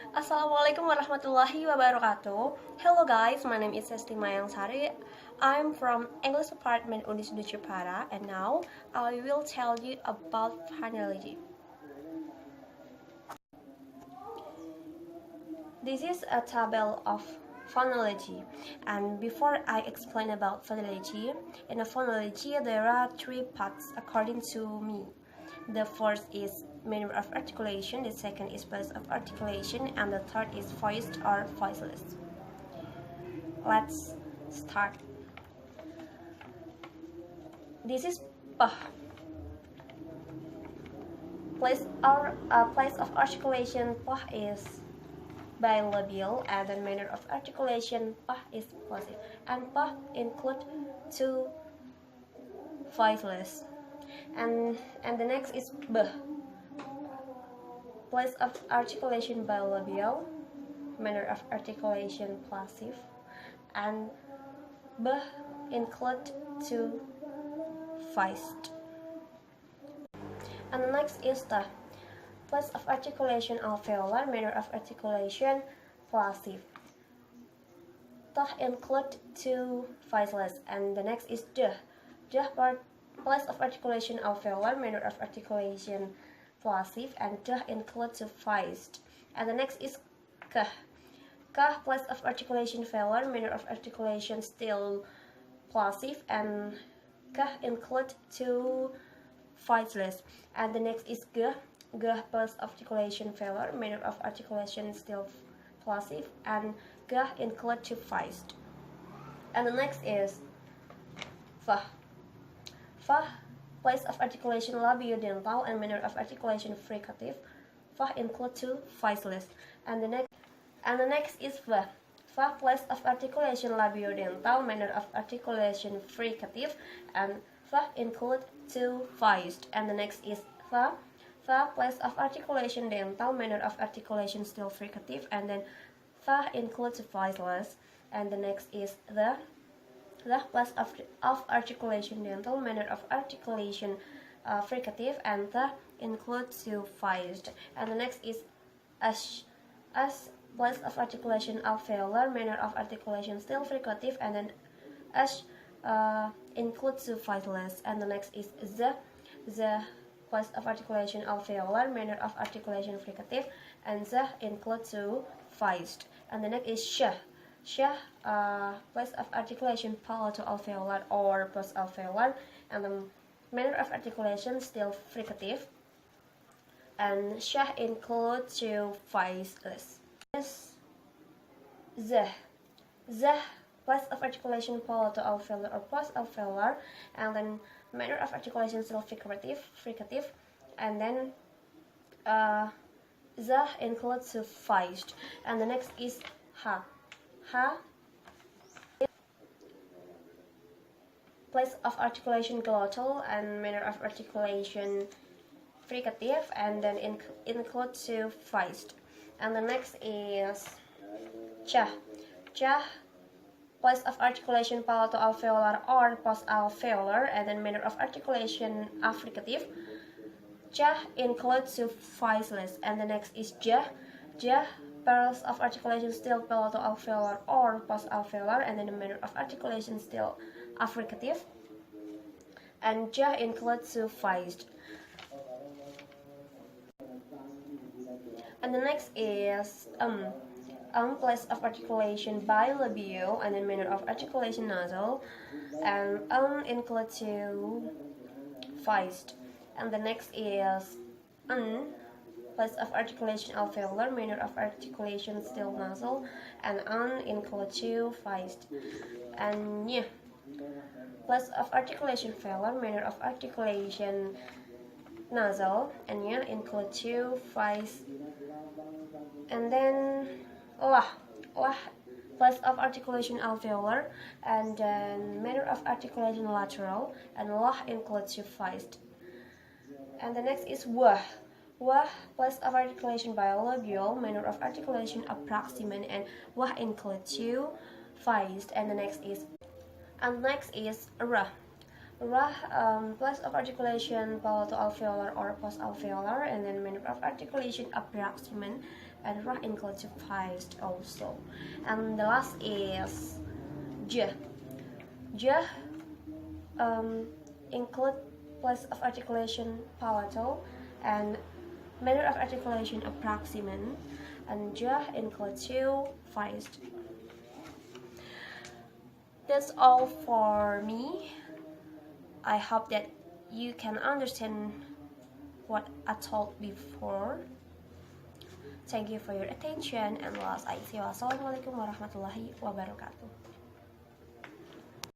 Assalamualaikum warahmatullahi wabarakatuh. Hello guys, my name is Esti Mayangsari. I'm from English Department University Jepara, and now I will tell you about phonology. This is a table of phonology, and before I explain about phonology, in a phonology there are three parts according to me. The first is manner of articulation, the second is place of articulation, and the third is voiced or voiceless. Let's start. This is pah. Place of articulation pah is bilabial, and the manner of articulation pah is plosive, and pah include two voiceless. And the next is b. Place of articulation bilabial, manner of articulation plosive, and b include two voiced. And the next is the place of articulation alveolar, manner of articulation plosive. Tah include two voiceless, and the next is the part place of articulation alveolar, manner of articulation plosive, and the include two voiced. And the next is kah. Kah place of articulation velar, manner of articulation still plosive, and kah include two voiceless. And the next is gah. Gah place of articulation velar, manner of articulation still plosive, and gah include two voiced. And the next is fah. Fah place of articulation labiodental and manner of articulation fricative. Fah include two voiceless. And the next is fa. Fa place of articulation labiodental, manner of articulation fricative, and fa include two voiced. And the next is fa. Fa place of articulation dental, manner of articulation still fricative, and then fa includes voiceless. And the next is the place of articulation dental, manner of articulation fricative, and the includes two voiced. And the next is as place of articulation alveolar, manner of articulation still fricative, and then as includes two voiceless. And the next is the place of articulation alveolar, manner of articulation fricative, and the includes two voiced. And the next is sh. Place of articulation palato-alveolar or post-alveolar, and the manner of articulation still fricative, and sh includes two voiceless. The place of articulation palato-alveolar or post-alveolar, and then manner of articulation still fricative, and then the includes two voiced. And the next is ha. Place of articulation glottal and manner of articulation fricative, and then include two voiced. And the next is cha. Place of articulation palato-alveolar or post-alveolar, and then manner of articulation affricative. Cha includes two voiceless. And the next is ja. Pairs of articulation still palato-alveolar or post-alveolar, and then the manner of articulation still affricative, and ja includes two voiced. And the next is place of articulation bilabial, and then manner of articulation nasal, and includes two voiced. And the next is place of articulation alveolar, manner of articulation still nasal, and includes two voiced. And yeah, place of articulation velar, manner of articulation nasal, and yeah, include two voiced. And then lah place of articulation alveolar, and then manner of articulation lateral, and lah includes two voiced. And the next is wah, place of articulation bilabial, manner of articulation approximant, and wah includes two voiced. And the next is ra. Rah, place of articulation palato-alveolar or post-alveolar, and then manner of articulation approximant, and rah includes feist also. And the last is j. J include place of articulation palatal and manner of articulation approximant, and j includes feist. That's all for me. I hope that you can understand what I told before. Thank you for your attention, and wassalamualaikum warahmatullahi wabarakatuh.